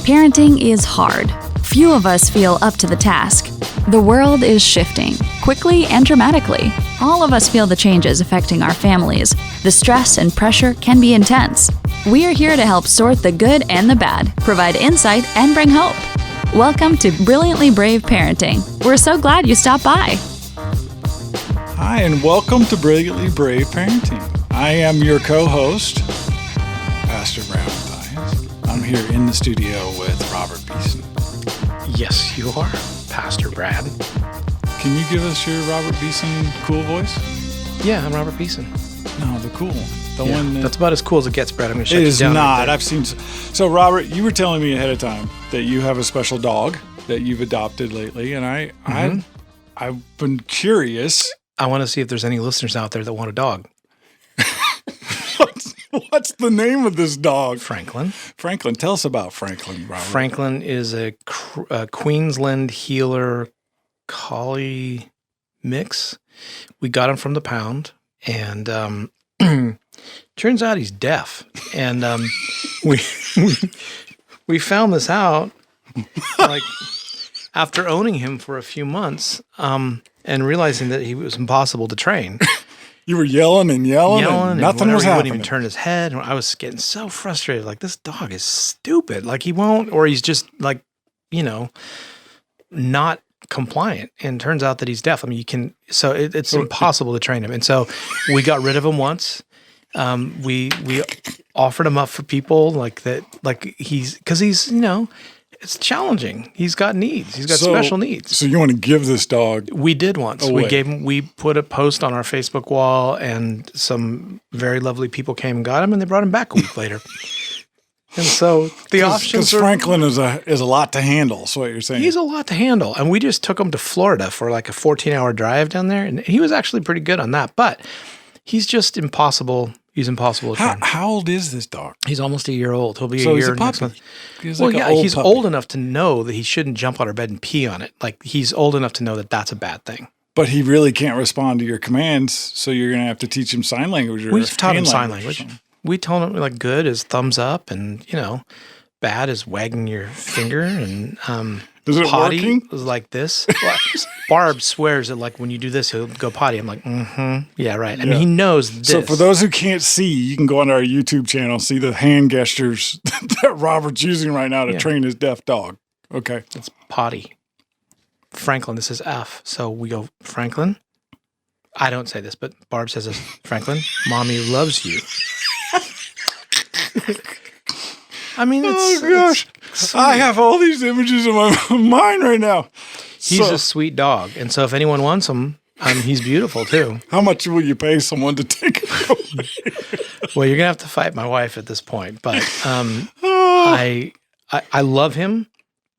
Parenting is hard. Few of us feel up to the task. The world is shifting, quickly and dramatically. All of us feel the changes affecting our families. The stress and pressure can be intense. We're here to help sort the good and the bad, provide insight, and bring hope. Welcome to Brilliantly Brave Parenting. We're so glad you stopped by. Hi, and welcome to Brilliantly Brave Parenting. I am your co-host, Pastor Brad Mathias. I'm here in the studio with Robert Beeson. Yes, you are, Pastor Brad. Can you give us your Robert Beeson cool voice? Yeah, I'm Robert Beeson. No, the cool one. One that's about as cool as it gets, Brad. I'm going to shut it you is down. not. Right I've seen. So, Robert, you were telling me ahead of time that you have a special dog that you've adopted lately, and I've been curious. I want to see if there's any listeners out there that want a dog. What's the name of this dog? Franklin. Franklin. Tell us about Franklin, Robert. Franklin is a Queensland Heeler Collie mix. We got him from the pound, and turns out he's deaf. And we found this out like after owning him for a few months and realizing that he was impossible to train. You were yelling and nothing was happening. He wouldn't even turn his head. I was getting so frustrated. Like, this dog is stupid. Like, he won't, or he's just like, not compliant. And turns out that he's deaf. I mean, it's impossible to train him. And so we got rid of him once. We offered him up for people because he's, it's challenging. He's got needs. He's got special needs. So you want to give this dog? We did once. Away. We put a post on our Facebook wall, and some very lovely people came and got him, and they brought him back a week later. And so the options because Franklin is a lot to handle. Is what you're saying? He's a lot to handle, and we just took him to Florida for like a 14-hour drive down there, and he was actually pretty good on that. But he's just impossible. He's impossible to train. How old is this dog? He's almost a year old. He'll be so a year he's a next month. He's he's puppy. old enough to know that he shouldn't jump on our bed and pee on it. Like, he's old enough to know that that's a bad thing. But he really can't respond to your commands, so you're going to have to teach him sign language. We've taught him sign language. We told him, like, good is thumbs up, and bad is wagging your finger, and is it potty working? is like this. Barb swears that, like, when you do this, he'll go potty. I'm like, yeah, right. I mean, he knows this. So for those who can't see, you can go on our YouTube channel, see the hand gestures that Robert's using right now to train his deaf dog. Okay. It's potty. Franklin, this is F. So we go, Franklin. I don't say this, but Barb says this. Franklin, Mommy loves you. I mean, I have all these images in my mind right now. He's a sweet dog, and so if anyone wants him, he's beautiful too. How much will you pay someone to take him away? Well, you're gonna have to fight my wife at this point, but I love him,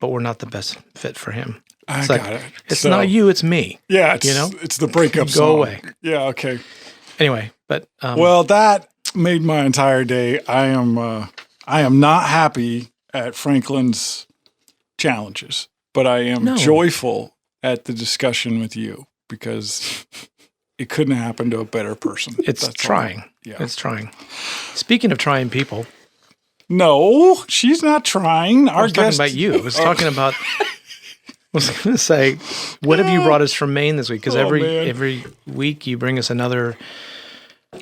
but we're not the best fit for him. I got it. It's not you, it's me. Yeah, it's the breakup song. Go away. Yeah, okay. Anyway, but well, that made my entire day. I am not happy at Franklin's challenges, but I am joyful at the discussion with you because it couldn't happen to a better person. That's trying. Yeah. It's trying. Speaking of trying people. No, she's not trying. I was talking about you. I was talking about, I was going to say, what have you brought us from Maine this week? Because every week you bring us another.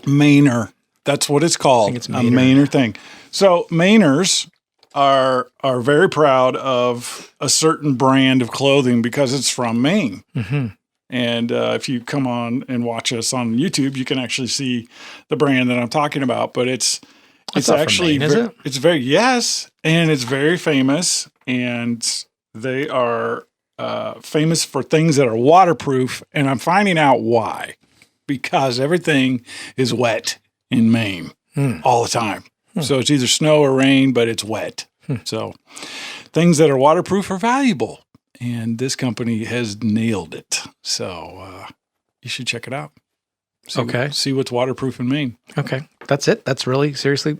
Mainer. That's what it's called. I think it's a Mainer thing. So Mainers are very proud of a certain brand of clothing because it's from Maine. Mm-hmm. And if you come on and watch us on YouTube, you can actually see the brand that I'm talking about. But it's actually from Maine, is it? It's and it's very famous. And they are famous for things that are waterproof. And I'm finding out why, because everything is wet in Maine all the time. So it's either snow or rain, but it's wet. So things that are waterproof are valuable. And this company has nailed it. So you should check it out. See what's waterproof in Maine. Okay. That's it? That's really, seriously?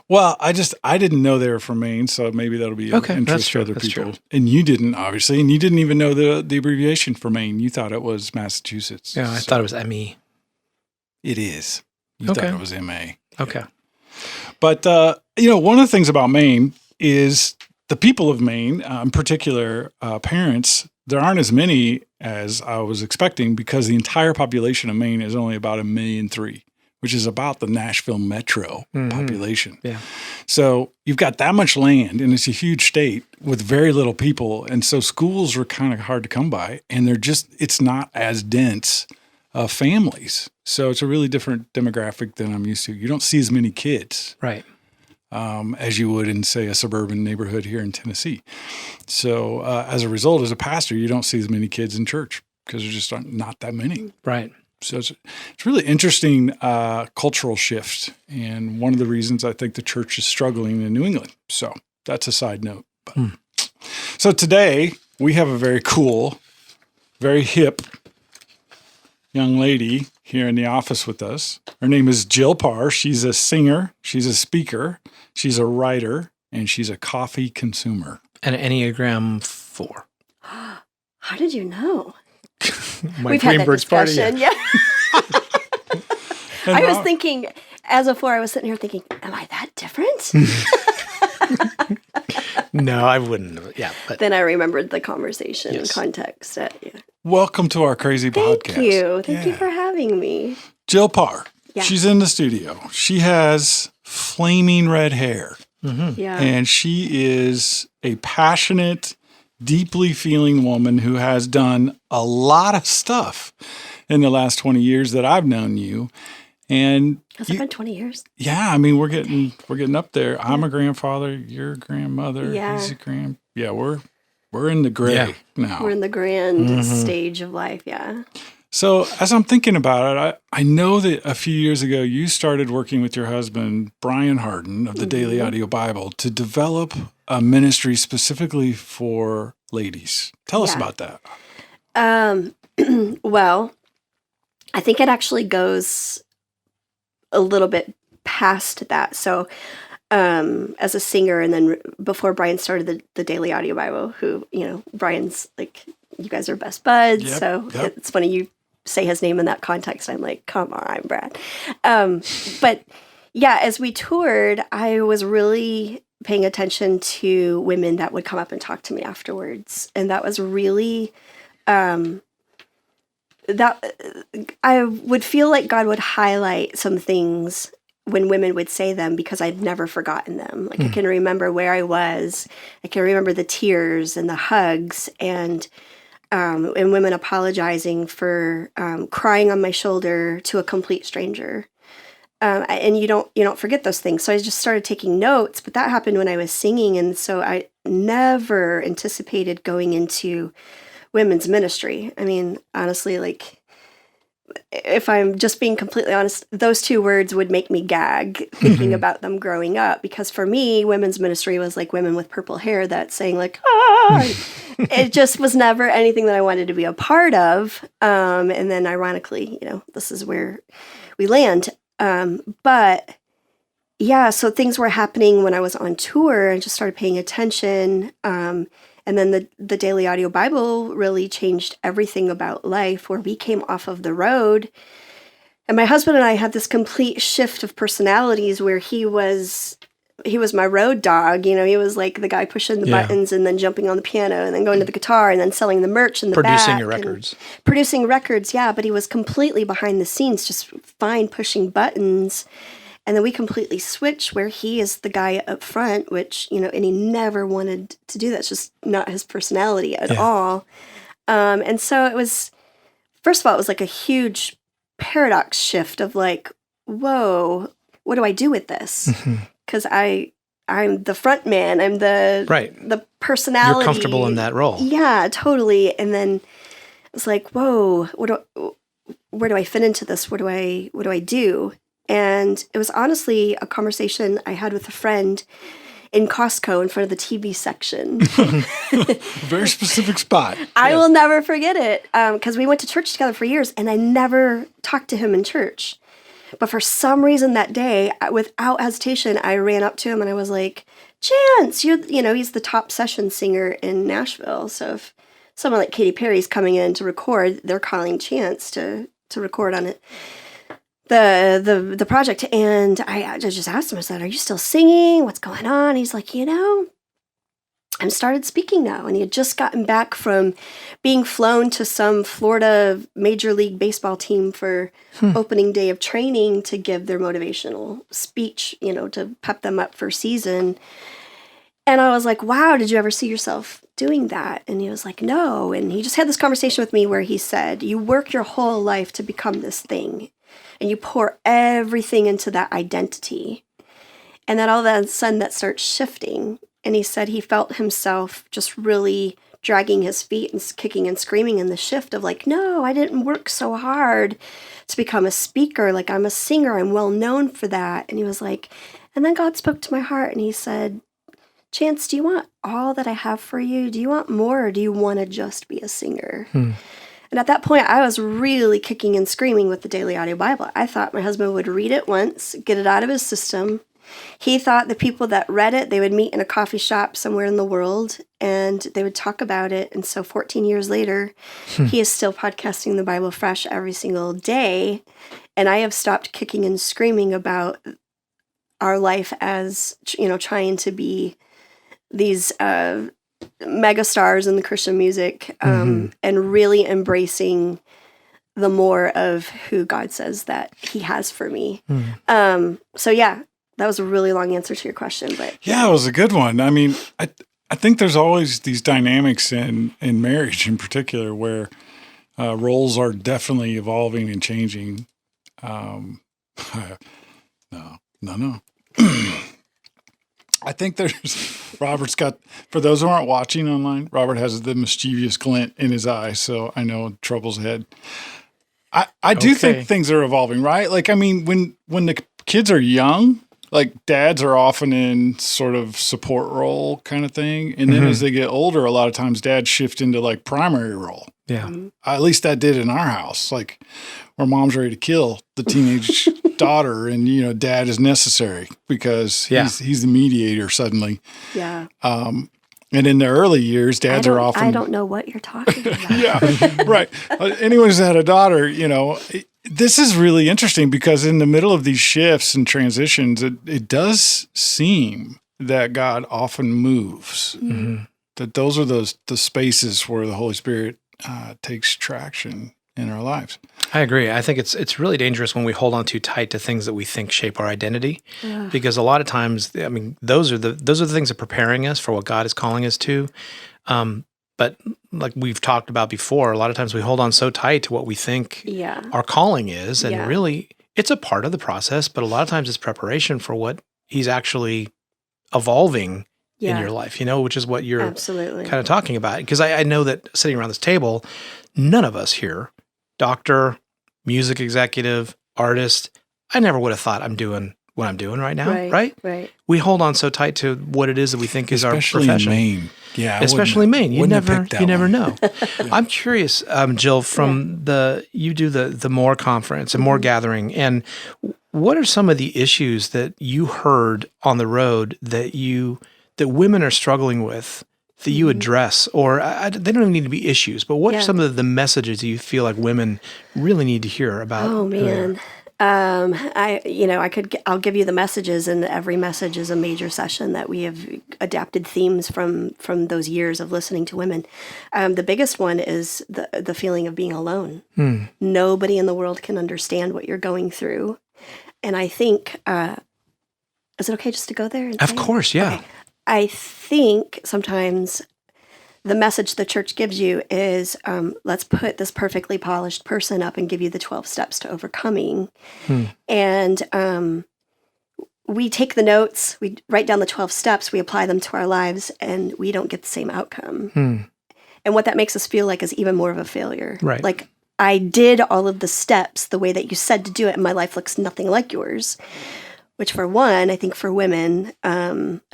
Well, I didn't know they were from Maine, so maybe that'll be of interest to other people. True. And you didn't, obviously, and you didn't even know the abbreviation for Maine. You thought it was Massachusetts. Yeah, I thought it was ME. It is. You thought it was MA. Okay. But, one of the things about Maine is the people of Maine, in particular parents, there aren't as many as I was expecting because the entire population of Maine is only about 1.3 million, which is about the Nashville metro population. Yeah. So you've got that much land, and it's a huge state with very little people. And so schools are kind of hard to come by, and it's not as dense families. So it's a really different demographic than I'm used to. You don't see as many kids. Right. As you would in, say, a suburban neighborhood here in Tennessee. So as a result, as a pastor, you don't see as many kids in church because there just aren't not that many. Right. So it's really interesting cultural shift, and one of the reasons I think the church is struggling in New England. So that's a side note. So today we have a very cool, very hip young lady here in the office with us. Her name is Jill Parr. She's a singer, she's a speaker, she's a writer, and she's a coffee consumer. And an Enneagram 4. How did you know? My We've had that Greenberg's party. discussion. Yeah. I was thinking, as a 4, I was sitting here thinking, am I that different? No, I wouldn't. Yeah. But Then I remembered the conversation and context. Yeah. Welcome to our crazy podcast. Thank you. Thank you for having me. Jill Parr. Yeah. She's in the studio. She has flaming red hair. Yeah. And she is a passionate, deeply feeling woman who has done a lot of stuff in the last 20 years that I've known you. And Has it been 20 years? yeah, I mean, we're getting up there. I'm a grandfather. You're a grandmother. Yeah. He's a yeah, we're in the gray now. We're in the grand stage of life. Yeah. So as I'm thinking about it, I know that a few years ago you started working with your husband, Brian Hardin of the Daily Audio Bible, to develop a ministry specifically for ladies. Tell us about that. Well, I think it actually goes a little bit past that. So as a singer, and then before Brian started the Daily Audio Bible, who, Brian's like, you guys are best buds. Yep. It's funny you say his name in that context. I'm like, come on, Brad. But yeah, as we toured, I was really paying attention to women that would come up and talk to me afterwards. And that was really, that I would feel like God would highlight some things when women would say them because I've never forgotten them. Like I can remember where I was. I can remember the tears and the hugs and women apologizing for crying on my shoulder to a complete stranger. And you don't forget those things. So I just started taking notes, but that happened when I was singing. And so I never anticipated going into women's ministry. I mean, honestly, like, if I'm just being completely honest, those two words would make me gag thinking about them growing up. Because for me, women's ministry was like women with purple hair that sang like, ah! It just was never anything that I wanted to be a part of. And then ironically, this is where we land. But yeah, so things were happening when I was on tour and just started paying attention. And then the Daily Audio Bible really changed everything about life, where we came off of the road. And my husband and I had this complete shift of personalities where he was my road dog. He was like the guy pushing the buttons and then jumping on the piano and then going to the guitar and then selling the merch in the back. Producing your records. Producing records, yeah. But he was completely behind the scenes, just fine pushing buttons. And then we completely switch where he is the guy up front, which, and he never wanted to do that. It's just not his personality at all. And so it was, first of all, it was like a huge paradox shift of like, whoa, what do I do with this? Because I'm the front man. I'm the personality. You're comfortable in that role. Yeah, totally. And then it was like, whoa, where do I fit into this? What do I do? And it was honestly a conversation I had with a friend in Costco in front of the TV section. Very specific spot. I will never forget it because we went to church together for years and I never talked to him in church. But for some reason that day, without hesitation, I ran up to him and I was like, Chance, he's the top session singer in Nashville. So if someone like Katy Perry's coming in to record, they're calling Chance to record on it. The project, and I just asked him, I said, are you still singing? What's going on? He's like, and started speaking now. And he had just gotten back from being flown to some Florida Major League Baseball team for opening day of training to give their motivational speech, to pep them up for season. And I was like, wow, did you ever see yourself doing that? And he was like, no. And he just had this conversation with me where he said, you work your whole life to become this thing, and you pour everything into that identity. And then all of a sudden that starts shifting. And he said he felt himself just really dragging his feet and kicking and screaming in the shift of like, no, I didn't work so hard to become a speaker. Like, I'm a singer. I'm well known for that. And he was like, and then God spoke to my heart and he said, Chance, do you want all that I have for you? Do you want more, or do you want to just be a singer? And at that point, I was really kicking and screaming with the Daily Audio Bible. I thought my husband would read it once, get it out of his system. He thought the people that read it, they would meet in a coffee shop somewhere in the world, and they would talk about it. And so 14 years later, he is still podcasting the Bible fresh every single day. And I have stopped kicking and screaming about our life as, trying to be these mega stars in the Christian music, and really embracing the more of who God says that he has for me. So yeah, that was a really long answer to your question, but yeah, it was a good one. I mean, I think there's always these dynamics in marriage in particular where roles are definitely evolving and changing. No. I think Robert's got, for those who aren't watching online, Robert has the mischievous glint in his eye, so I know trouble's ahead. I do think things are evolving, right? Like, I mean, when the kids are young, like dads are often in sort of support role kind of thing. And then as they get older, a lot of times dads shift into like primary role. Yeah. At least that did in our house, like where mom's ready to kill the teenage daughter and, dad is necessary because he's the mediator suddenly. yeah. And in the early years, dads are often. I don't know what you're talking about. Yeah, right. Anyone who's had a daughter, this is really interesting because in the middle of these shifts and transitions, it does seem that God often moves. That those are the spaces where the Holy Spirit takes traction in our lives. I agree. I think it's really dangerous when we hold on too tight to things that we think shape our identity, because a lot of times, I mean, those are the things that are preparing us for what God is calling us to. But like we've talked about before, a lot of times we hold on so tight to what we think our calling is, and really it's a part of the process, but a lot of times it's preparation for what He's actually evolving in your life, which is what you're absolutely kind of talking about. Because I know that sitting around this table, none of us here, doctor, music executive, artist, I never would have thought I'm doing what I'm doing right now, right? Right. We hold on so tight to what it is that we think is our profession. Especially in Maine. Yeah, especially Maine. You never know. Yeah. I'm curious, Jill, from you do the MORE conference and MORE gathering, and what are some of the issues that you heard on the road that women are struggling with that you address, or they don't even need to be issues, but what are some of the messages you feel like women really need to hear about? Oh man. I'll give you the messages, and every message is a major session that we have adapted themes from those years of listening to women. The biggest one is the feeling of being alone. Nobody in the world can understand what you're going through. And I think, is it okay just to go there? Of course, yeah. Okay. I think sometimes the message the church gives you is, let's put this perfectly polished person up and give you the 12 steps to overcoming. And we take the notes, we write down the 12 steps, we apply them to our lives, and we don't get the same outcome. And what that makes us feel like is even more of a failure. Right. Like, I did all of the steps the way that you said to do it, and my life looks nothing like yours. Which, for one, I think for women,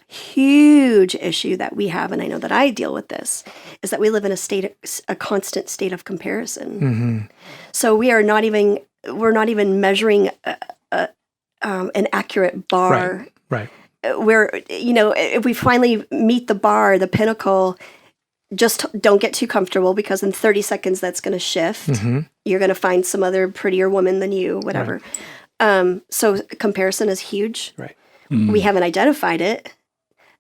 huge issue that we have, and I know that I deal with this, is that we live in a constant state of comparison. So we're not even measuring an accurate bar. Right. Where if we finally meet the bar, the pinnacle, just don't get too comfortable, because in 30 seconds that's going to shift. You're going to find some other prettier woman than you, whatever. Right. So comparison is huge. Right. We haven't identified it.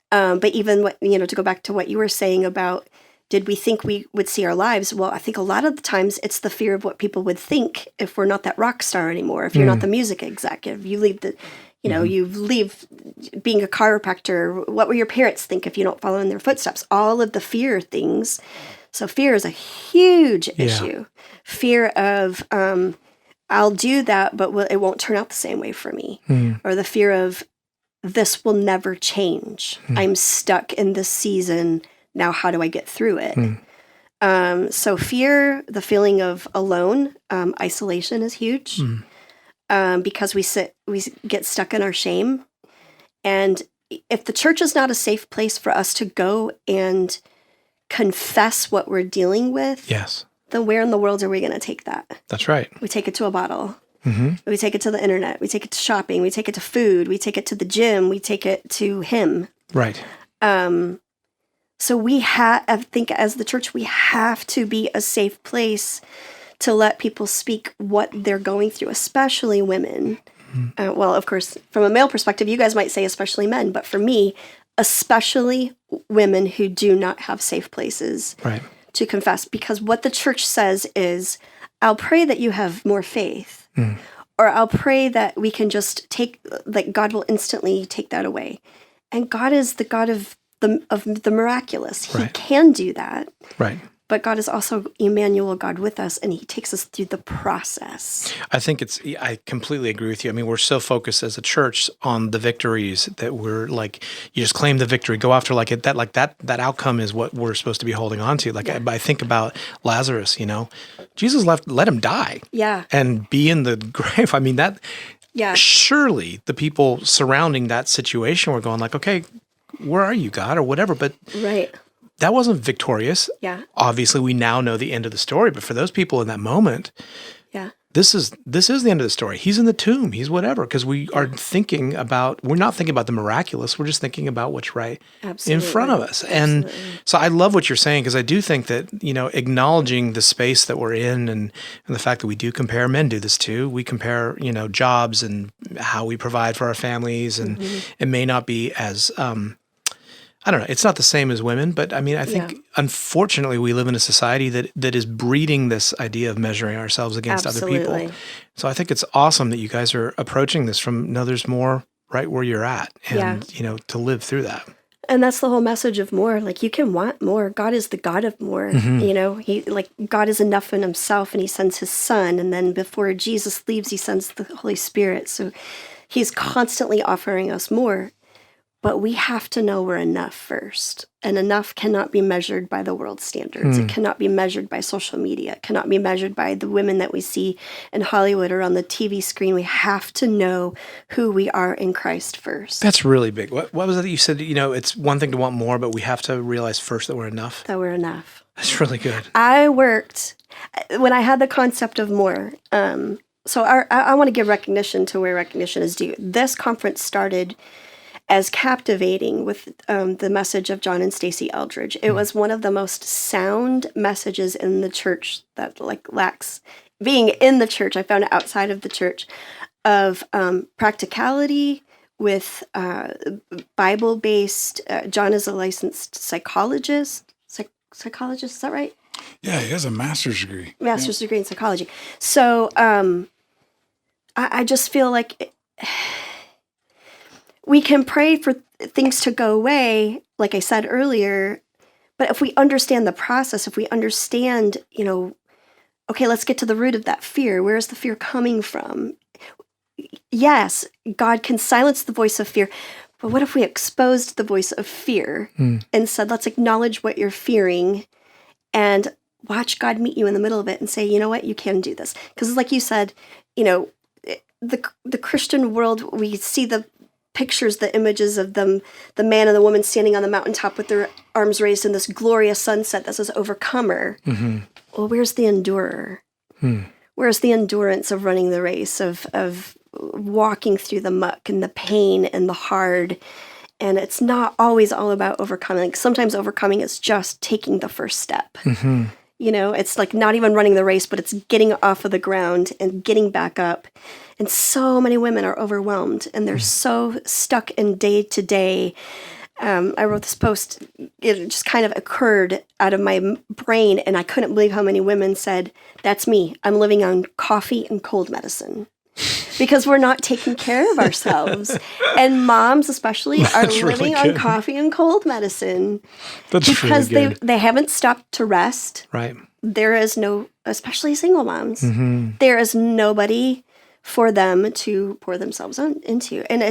But even to go back to what you were saying about, did we think we would see our lives? Well, I think a lot of the times it's the fear of what people would think if we're not that rock star anymore. If you're not the music executive, you leave you leave being a chiropractor. What will your parents think if you don't follow in their footsteps? All of the fear things. So fear is a huge issue. Fear of, I'll do that, but it won't turn out the same way for me. Or the fear of, this will never change. I'm stuck in this season. Now, how do I get through it? So fear, the feeling of alone, isolation is huge because we get stuck in our shame. And if the church is not a safe place for us to go and confess what we're dealing with, then where in the world are we going to take that? That's right. We take it to a bottle. We take it to the internet. We take it to shopping. We take it to food. We take it to the gym. We take it to him. Right. So I think as the church, we have to be a safe place to let people speak what they're going through, especially women. Well, of course, from a male perspective, you guys might say especially men, but for me, especially women who do not have safe places to confess. Because what the church says is, I'll pray that you have more faith. Or I'll pray that we can just that God will instantly take that away. And God is the God of the miraculous. He can do that. Right. But God is also Emmanuel, God with us, and he takes us through the process. I completely agree with you. I mean, we're so focused as a church on the victories that we're like, you just claim the victory, go after that outcome is what we're supposed to be holding on to. I think about Lazarus, Jesus let him die. Yeah. And be in the grave. I mean, surely the people surrounding that situation were going like, okay, where are you, God, or whatever, but that wasn't victorious. Yeah. Obviously, we now know the end of the story, but for those people in that moment, this is the end of the story. He's in the tomb. He's whatever, because we are we're not thinking about the miraculous. We're just thinking about what's right in front of us. And so I love what you're saying, because I do think that, acknowledging the space that we're in and the fact that we do compare, men do this too. We compare, jobs and how we provide for our families, and it may not be as I don't know. It's not the same as women, but I mean, I think unfortunately we live in a society that is breeding this idea of measuring ourselves against other people. So I think it's awesome that you guys are approaching this from, no, there's more right where you're at, and to live through that. And that's the whole message of more. Like, you can want more. God is the God of more. God is enough in himself, and he sends his son. And then before Jesus leaves, he sends the Holy Spirit. So he's constantly offering us more. But we have to know we're enough first. And enough cannot be measured by the world standards. It cannot be measured by social media. It cannot be measured by the women that we see in Hollywood or on the TV screen. We have to know who we are in Christ first. That's really big. What was it that you said? It's one thing to want more, but we have to realize first that we're enough. That we're enough. That's really good. I worked, when I had the concept of more, so I want to give recognition to where recognition is due. This conference started as captivating with the message of John and Stacey Eldridge. It was one of the most sound messages in the church that lacks being in the church. I found it outside of the church, of practicality with Bible-based. John is a licensed psychologist. Psychologist, is that right? Yeah, he has a master's degree. Master's degree in psychology. So I just feel like we can pray for things to go away, like I said earlier, but if we understand the process, if we understand, okay, let's get to the root of that fear. Where is the fear coming from? Yes, God can silence the voice of fear, but what if we exposed the voice of fear and said, let's acknowledge what you're fearing and watch God meet you in the middle of it and say, you know what, you can do this. Because like you said, the Christian world, we see the pictures, the images of them, the man and the woman standing on the mountaintop with their arms raised in this glorious sunset that says overcomer. Well, where's the endurer? Where's the endurance of running the race, of walking through the muck and the pain and the hard? And it's not always all about overcoming. Like, sometimes overcoming is just taking the first step. It's like not even running the race, but it's getting off of the ground and getting back up. And so many women are overwhelmed, and they're so stuck in day to day. I wrote this post. It just kind of occurred out of my brain, and I couldn't believe how many women said, "That's me. I'm living on coffee and cold medicine." Because we're not taking care of ourselves. And moms especially are living on coffee and cold medicine. That's because really good. they haven't stopped to rest. Right. There is no, especially single moms, Mm-hmm. there is nobody for them to pour themselves into. And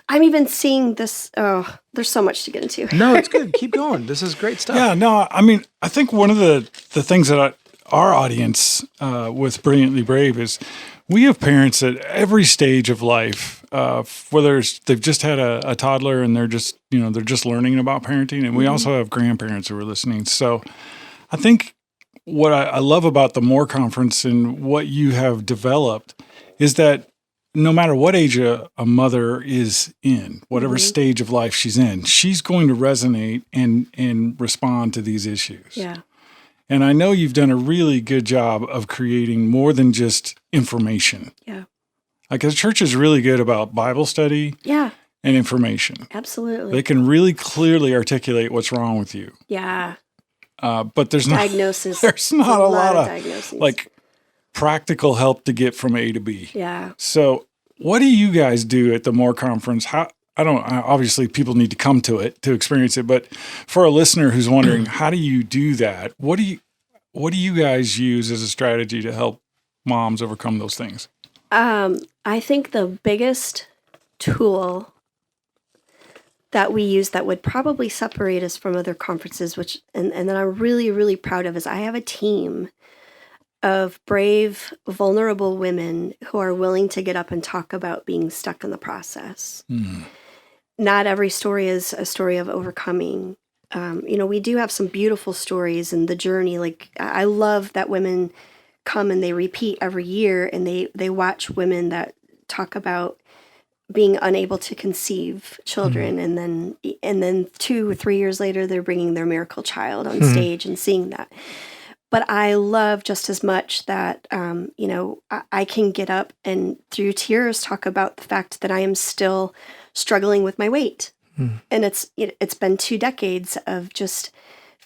I'm even seeing this, there's so much to get into. No, it's good. Keep going. This is great stuff. Yeah, no, I mean, I think one of the things that our audience with Brilliantly Brave is we have parents at every stage of life, whether they've just had a toddler and they're just learning about parenting. And we also have grandparents who are listening. So I think what I love about the MORE conference and what you have developed is that no matter what age a mother is in, whatever stage of life she's in, she's going to resonate and respond to these issues. Yeah. And I know you've done a really good job of creating more than just information. Yeah. Like the church is really good about Bible study Yeah. and information. Absolutely. They can really clearly articulate what's wrong with you. Yeah. But there's Diagnosis. there's not a lot of diagnoses. like practical help to get from A to B. Yeah. So what do you guys do at the MORE conference? Obviously people need to come to it to experience it, but for a listener who's wondering, how do you do that? What do you guys use as a strategy to help moms overcome those things? I think the biggest tool that we use that would probably separate us from other conferences, which and that I'm really, really proud of, is I have a team of brave, vulnerable women who are willing to get up and talk about being stuck in the process. Not every story is a story of overcoming. We do have some beautiful stories in the journey. Like, I love that women come and they repeat every year, and they watch women that talk about being unable to conceive children, and then 2 or 3 years later, they're bringing their miracle child on stage and seeing that. But I love just as much that, I can get up and through tears talk about the fact that I am still struggling with my weight. And it's been 2 decades of just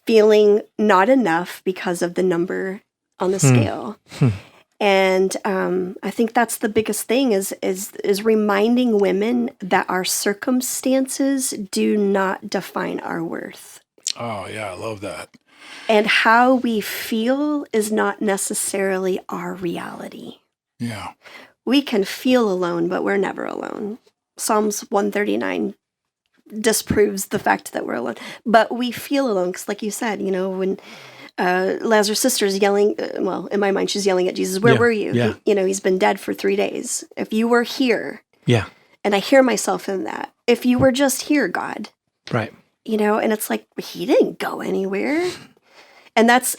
feeling not enough because of the number on the scale. And I think that's the biggest thing is reminding women that our circumstances do not define our worth. Oh, yeah, I love that. And how we feel is not necessarily our reality. Yeah. We can feel alone, but we're never alone. Psalms 139 disproves the fact that we're alone. But we feel alone because, like you said, when Lazarus' sister is yelling, in my mind, she's yelling at Jesus, where were you? Yeah. He's been dead for 3 days. If you were here. Yeah. And I hear myself in that. If you were just here, God. Right. And it's like, he didn't go anywhere. And that's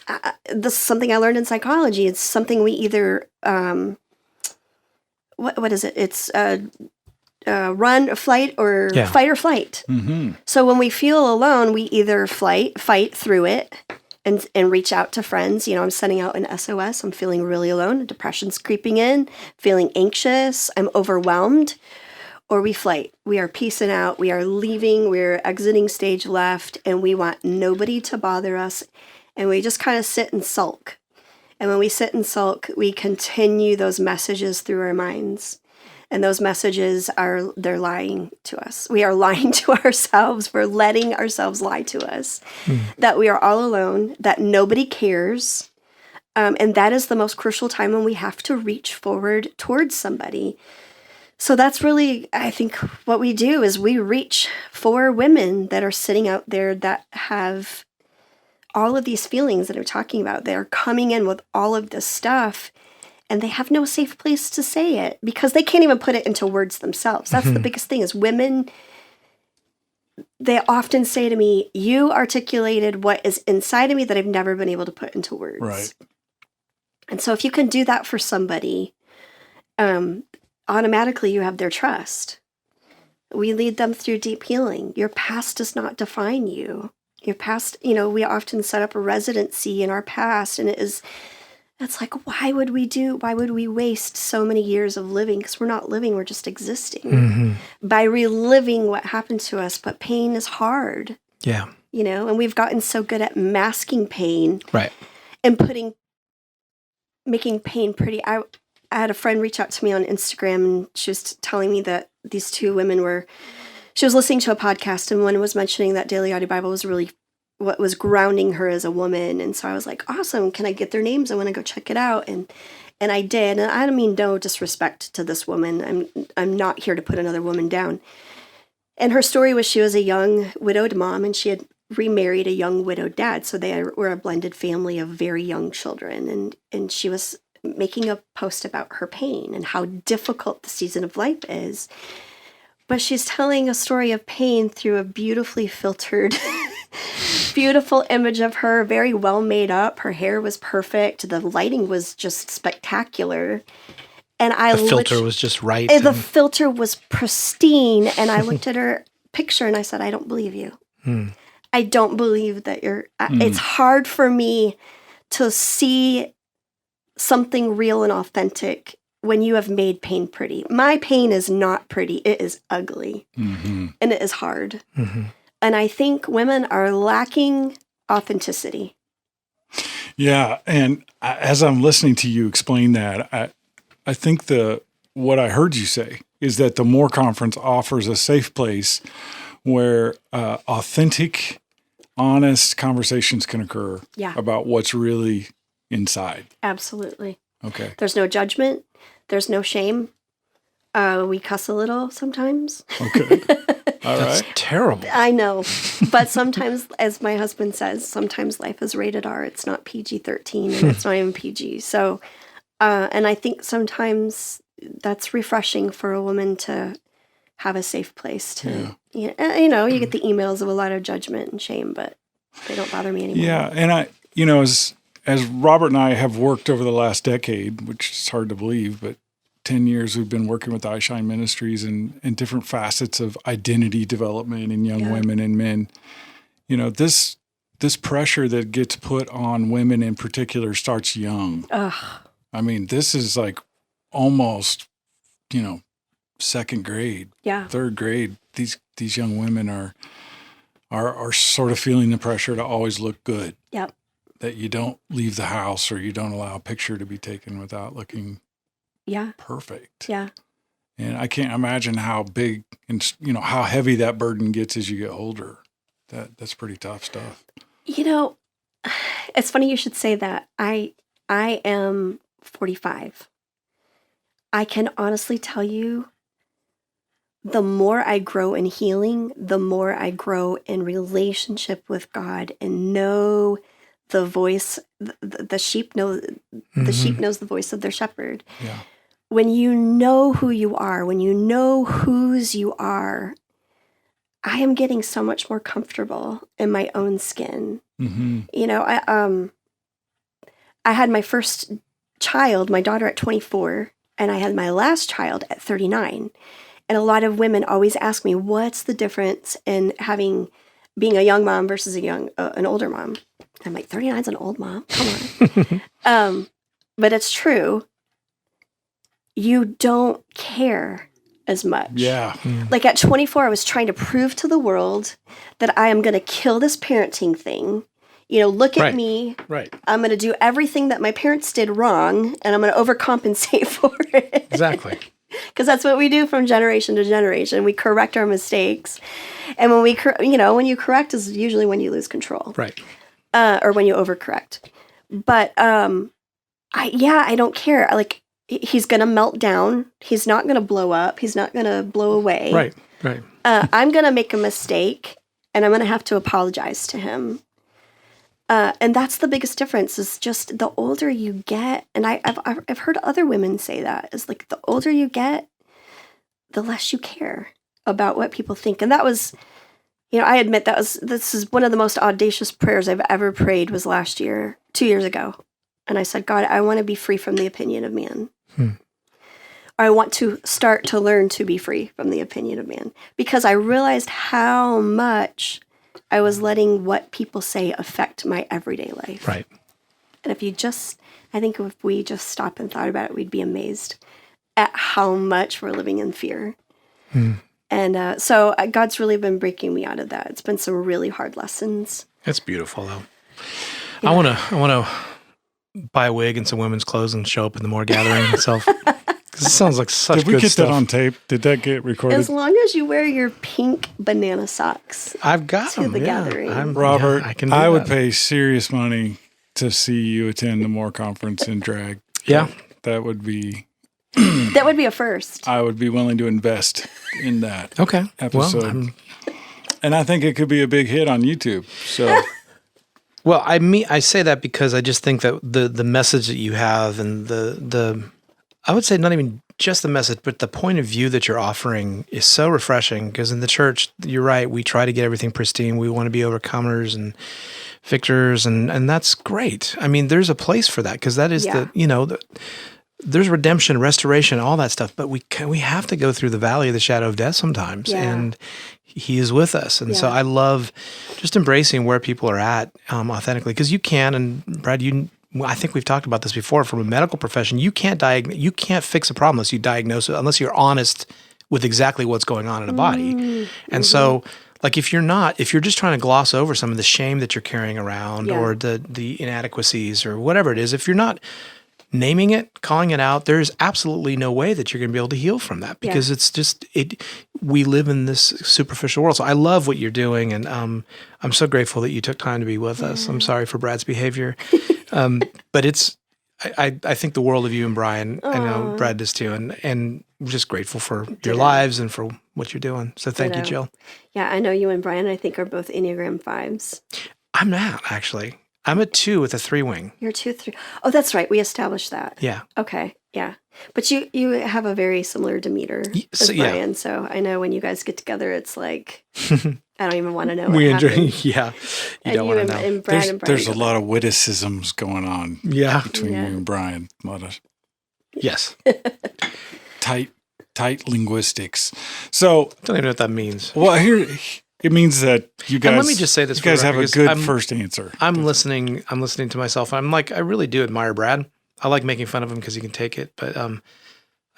this is something I learned in psychology. It's something we either, what is it? It's run, flight, or fight or flight. Mm-hmm. So when we feel alone, we either fight through it and reach out to friends. I'm sending out an SOS. I'm feeling really alone. Depression's creeping in, feeling anxious. I'm overwhelmed. Or we flight. We are peacing out. We are leaving. We're exiting stage left, and we want nobody to bother us. And we just kind of sit and sulk. And when we sit and sulk, we continue those messages through our minds. And those messages they're lying to us. We are lying to ourselves. We're letting ourselves lie to us. That we are all alone, that nobody cares. And that is the most crucial time when we have to reach forward towards somebody. So that's really, I think, what we do is we reach for women that are sitting out there that have all of these feelings that I'm talking about. They're coming in with all of this stuff, and they have no safe place to say it because they can't even put it into words themselves. That's the biggest thing is women, they often say to me, you articulated what is inside of me that I've never been able to put into words. Right. And so if you can do that for somebody, automatically you have their trust. We lead them through deep healing. Your past does not define you. Your past, we often set up a residency in our past, and it is It's like, why would we waste so many years of living? Because we're not living, we're just existing by reliving what happened to us. But pain is hard. Yeah. And we've gotten so good at masking pain. Right. And making pain pretty. I had a friend reach out to me on Instagram, and she was telling me that these two women she was listening to a podcast, and one was mentioning that Daily Audio Bible was really what was grounding her as a woman. And so I was like, awesome, can I get their names? I want to go check it out. And I did. And I don't mean no disrespect to this woman. I'm not here to put another woman down. And her story was she was a young widowed mom, and she had remarried a young widowed dad. So they were a blended family of very young children. And she was making a post about her pain and how difficult the season of life is. But she's telling a story of pain through a beautifully filtered, beautiful image of her, very well made up. Her hair was perfect. The lighting was just spectacular. And the filter was just right. The filter was pristine. And I looked at her picture and I said, I don't believe you. I don't believe that you're... It's hard for me to see something real and authentic when you have made pain pretty. My pain is not pretty. It is ugly. And it is hard. And I think women are lacking authenticity. Yeah. And as I'm listening to you explain that, I think what I heard you say is that the More Conference offers a safe place where authentic, honest conversations can occur about what's really inside. Absolutely. Okay. There's no judgment. There's no shame. We cuss a little sometimes. Okay. All That's right. terrible. I know. But sometimes, as my husband says, sometimes life is rated R. It's not PG-13 and it's not even PG. So, and I think sometimes that's refreshing for a woman to have a safe place to, you get the emails of a lot of judgment and shame, but they don't bother me anymore. Yeah. And as Robert and I have worked over the last decade, which is hard to believe, but 10 years we've been working with iShine Ministries and different facets of identity development in young women and men. This pressure that gets put on women in particular starts young. Ugh. I mean, this is like almost, second grade, third grade. These young women are sort of feeling the pressure to always look good. Yep. That you don't leave the house or you don't allow a picture to be taken without looking perfect. Yeah. And I can't imagine how big and, how heavy that burden gets as you get older. That's pretty tough stuff. It's funny you should say that. I am 45. I can honestly tell you, the more I grow in healing, the more I grow in relationship with God and know the voice. The sheep know the sheep knows the voice of their shepherd. Yeah. When you know who you are, when you know whose you are, I am getting so much more comfortable in my own skin. I had my first child, my daughter, at 24, and I had my last child at 39. And a lot of women always ask me, what's the difference in being a young mom versus an older mom? I'm like, 39 is an old mom. Come on. But it's true. You don't care as much. Yeah. Like at 24, I was trying to prove to the world that I am going to kill this parenting thing. Look at me. Right. I'm going to do everything that my parents did wrong, and I'm going to overcompensate for it. Exactly. Because that's what we do from generation to generation. We correct our mistakes. And when when you correct is usually when you lose control. Right. Or when you overcorrect. But I don't care. Like, he's going to melt down. He's not going to blow up. He's not going to blow away. Right. I'm going to make a mistake, and I'm going to have to apologize to him. And that's the biggest difference, is just the older you get, and I've heard other women say that, is like the older you get, the less you care about what people think. And that was, I admit this is one of the most audacious prayers I've ever prayed, was last year, 2 years ago. And I said, God, I want to be free from the opinion of man. I want to start to learn to be free from the opinion of man, because I realized how much I was letting what people say affect my everyday life. Right. And if you just I think if we just stopped and thought about it, we'd be amazed at how much we're living in fear. And so God's really been breaking me out of that. It's been some really hard lessons. That's beautiful, though. Yeah. I want to buy a wig and some women's clothes and show up in the more gathering myself. 'Cause it sounds like such Did we good get stuff. that on tape? Did that get recorded? As long as you wear your pink banana socks. I've got to them. the yeah. gathering. Robert, I can do I would that. pay serious money to see you attend the More Conference in drag. Yeah. That would be, That would be a first. I would be willing to invest in that Okay. episode. Well, and I think it could be a big hit on YouTube. So Well, I say that because I just think that the message that you have and the I would say not even just the message, but the point of view that you're offering is so refreshing. Because in the church, you're right, we try to get everything pristine. We want to be overcomers and victors, and that's great. I mean, there's a place for that because that is there's redemption, restoration, all that stuff. But we have to go through the valley of the shadow of death sometimes, and He is with us. And so I love just embracing where people are at authentically, because you can. And Brad, I think we've talked about this before. From a medical profession, you can't fix a problem unless you diagnose it, unless you're honest with exactly what's going on in a body. And so, like, if you're just trying to gloss over some of the shame that you're carrying around or the inadequacies or whatever it is, if you're not naming it, calling it out, there's absolutely no way that you're going to be able to heal from that, because it's just we live in this superficial world. So I love what you're doing, and I'm so grateful that you took time to be with us. I'm sorry for Brad's behavior, but I think the world of you and Brian. I know Brad does too, and we're just grateful for your lives and for what you're doing. So thank you, Jill. Yeah, I know you and Brian, I think, are both Enneagram 5s. I'm not, actually. I'm a 2 with a 3 wing. You're 2, 3. Oh, that's right. We established that. Yeah. Okay. Yeah. But you have a very similar demeanor as Brian. So I know when you guys get together, it's like, I don't even want to know what happened. Yeah. You don't want to know. And Brad and Brian there's a lot of witticisms going on between you and Brian. A lot of Yes. tight linguistics. So Don't even know what that means. well, here it means that you guys. And let me just say this: you guys for the have a record, good because first answer. I'm listening to myself. I'm like, I really do admire Brad. I like making fun of him because he can take it, but I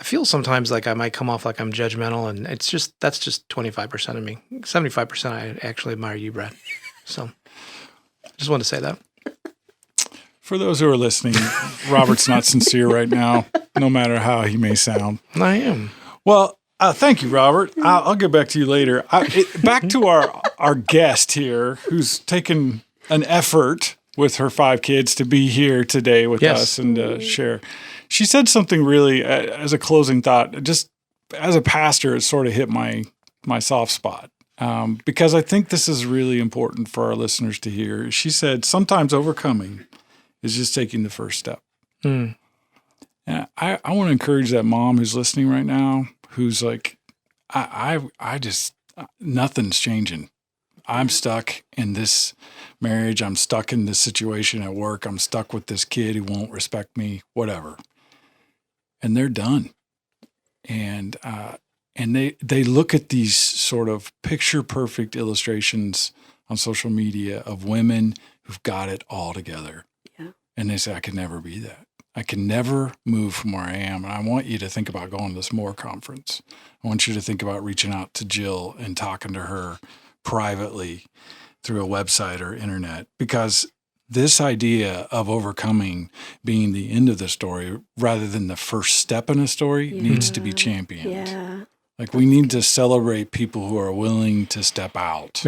feel sometimes like I might come off like I'm judgmental, and that's just 25% of me. 75% I actually admire you, Brad. So I just wanted to say that. For those who are listening, Robert's not sincere right now, no matter how he may sound. I am. Well, thank you, Robert. I'll get back to you later. Back to our guest here, who's taken an effort with her 5 kids to be here today with us and share. She said something really, as a closing thought, just as a pastor, it sort of hit my soft spot. Because I think this is really important for our listeners to hear. She said, sometimes overcoming is just taking the first step. And I want to encourage that mom who's listening right now, who's like, I just, nothing's changing. I'm stuck in this marriage. I'm stuck in this situation at work. I'm stuck with this kid who won't respect me, whatever. And they're done. And they look at these sort of picture perfect illustrations on social media of women who've got it all together. Yeah. And they say, I could never be that. I can never move from where I am. And I want you to think about going to this More conference. I want you to think about reaching out to Jill and talking to her privately through a website or internet, because this idea of overcoming being the end of the story rather than the first step in a story needs to be championed. Yeah. Like, we need to celebrate people who are willing to step out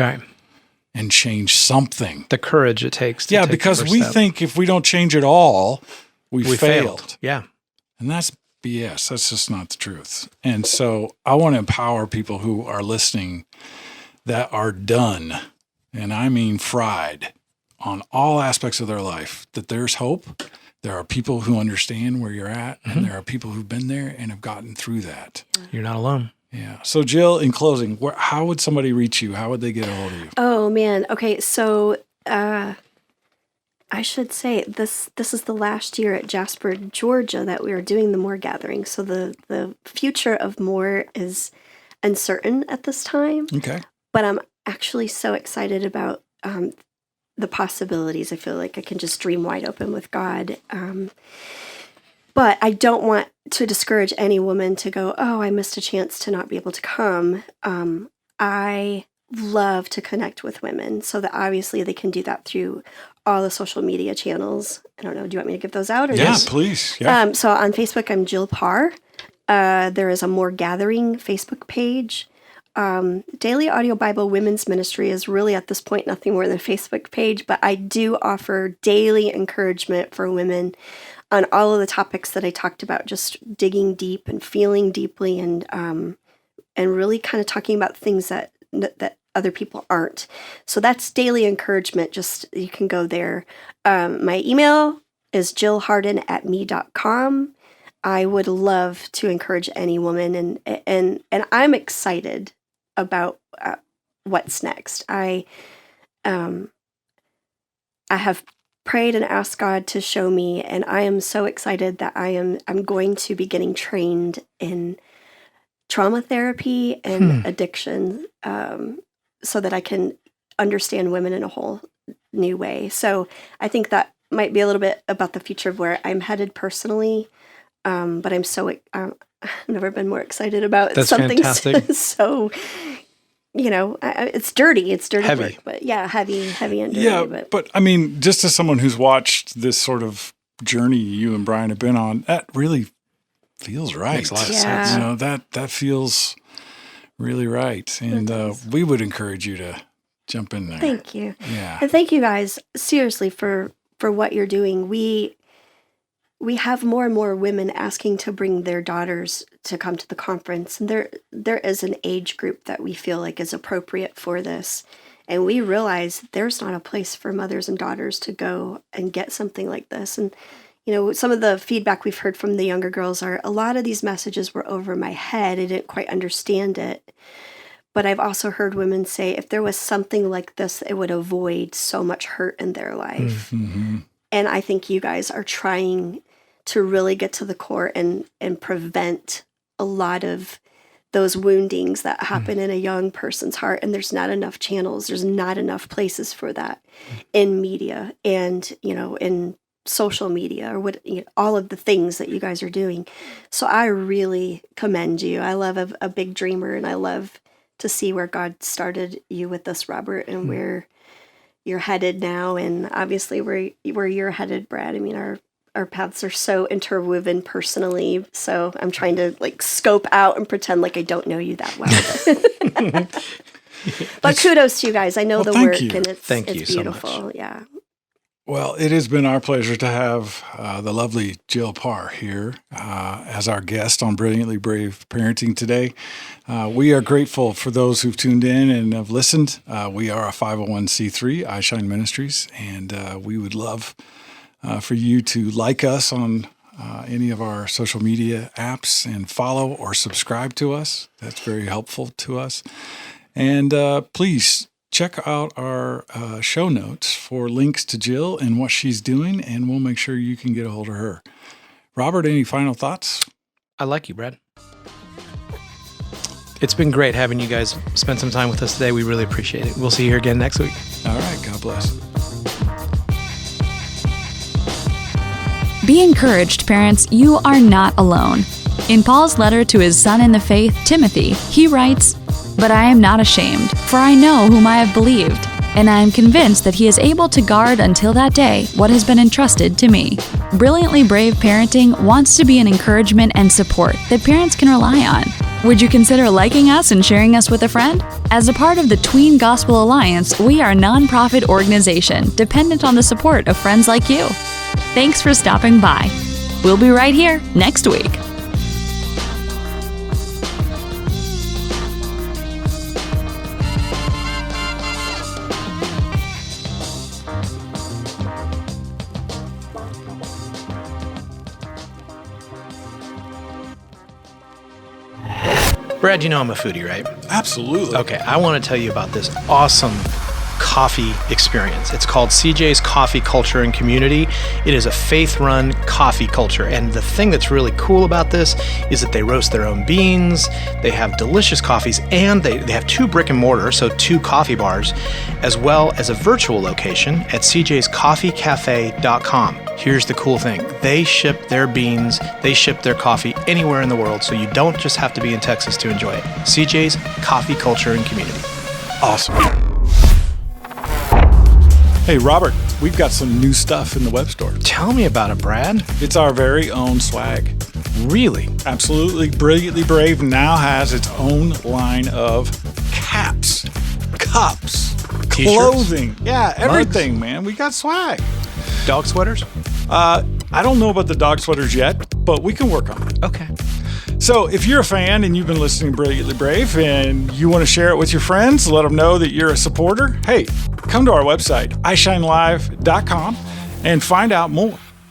and change something. The courage it takes to take because the first we step. think if we don't change it all, we failed. Yeah. And that's BS. That's just not the truth. And so I want to empower people who are listening that are done, and I mean fried, on all aspects of their life, that there's hope. There are people who understand where you're at, and there are people who've been there and have gotten through that. You're not alone. Yeah. So, Jill, in closing, how would somebody reach you? How would they get a hold of you? Oh, man. Okay, so I should say this is the last year at Jasper, Georgia, that we are doing the More Gathering. So the future of More is uncertain at this time. Okay. But I'm actually so excited about the possibilities. I feel like I can just dream wide open with God. But I don't want to discourage any woman to go, oh, I missed a chance to not be able to come. I love to connect with women so that obviously they can do that through all the social media channels. I don't know. Do you want me to give those out? Or Yeah, please. Yeah. So on Facebook, I'm Jill Parr. There is a More Gathering Facebook page. Daily Audio Bible Women's Ministry is really at this point nothing more than a Facebook page, but I do offer daily encouragement for women on all of the topics that I talked about, just digging deep and feeling deeply and really kind of talking about things that other people aren't. So that's daily encouragement. Just, you can go there. My email is jillhardin@me.com. I would love to encourage any woman, and I'm excited about what's next. I have prayed and asked God to show me, and I am so excited that I'm going to be getting trained in trauma therapy and addiction, so that I can understand women in a whole new way. So I think that might be a little bit about the future of where I'm headed personally. But I'm so I've never been more excited about That's something fantastic. so, it's dirty. It's dirty Heavy. work, but yeah, heavy and dirty. Yeah, but I mean, just as someone who's watched this sort of journey you and Brian have been on, that really feels right. Makes a lot of Yeah. sense. That feels really right. And we would encourage you to jump in there. Thank you. Yeah. And thank you guys seriously for what you're doing. We have more and more women asking to bring their daughters to come to the conference. And there is an age group that we feel like is appropriate for this. And we realize there's not a place for mothers and daughters to go and get something like this. And, some of the feedback we've heard from the younger girls are a lot of these messages were over my head. I didn't quite understand it. But I've also heard women say if there was something like this, it would avoid so much hurt in their life. Mm-hmm. And I think you guys are trying to really get to the core and prevent a lot of those woundings that happen in a young person's heart. And there's not enough channels. There's not enough places for that in media and, in social media or all of the things that you guys are doing. So I really commend you. I love a big dreamer, and I love to see where God started you with this, Robert, and where you're headed now. And obviously where you're headed, Brad. I mean, our paths are so interwoven personally. So I'm trying to scope out and pretend like I don't know you that well. But kudos to you guys. I know the thank work you. and it's Thank you so beautiful. much. Yeah. Well, it has been our pleasure to have the lovely Jill Parr here as our guest on Brilliantly Brave Parenting today. We are grateful for those who've tuned in and have listened. We are a 501c3, iShine Ministries, and we would love for you to like us on any of our social media apps and follow or subscribe to us. That's very helpful to us. And please check out our show notes for links to Jill and what she's doing, and we'll make sure you can get a hold of her. Robert, any final thoughts? I like you, Brad. It's been great having you guys spend some time with us today. We really appreciate it. We'll see you here again next week. All right. God bless. Be encouraged, parents. You are not alone. In Paul's letter to his son in the faith, Timothy, he writes, "But I am not ashamed, for I know whom I have believed, and I am convinced that he is able to guard until that day what has been entrusted to me." Brilliantly Brave Parenting wants to be an encouragement and support that parents can rely on. Would you consider liking us and sharing us with a friend? As a part of the Tween Gospel Alliance, we are a nonprofit organization dependent on the support of friends like you. Thanks for stopping by. We'll be right here next week. Brad, you know I'm a foodie, right? Absolutely. Okay, I want to tell you about this awesome coffee experience. It's called CJ's Coffee Culture and Community. It is a faith-run coffee culture. And the thing that's really cool about this is that they roast their own beans, they have delicious coffees, and they have 2 brick and mortar, so 2 coffee bars, as well as a virtual location at cjscoffeecafe.com. Here's the cool thing. They ship their beans, they ship their coffee anywhere in the world, so you don't just have to be in Texas to enjoy it. CJ's Coffee Culture and Community. Awesome. Hey, Robert, we've got some new stuff in the web store. Tell me about it, Brad. It's our very own swag. Really? Absolutely. Brilliantly Brave now has its own line of caps, cups, T-shirts, clothing. Yeah, everything, man. We got swag. Dog sweaters? I don't know about the dog sweaters yet, but we can work on it. Okay. So if you're a fan and you've been listening to Brilliantly Brave and you want to share it with your friends, let them know that you're a supporter, hey, come to our website, ishinelive.com, and find out more.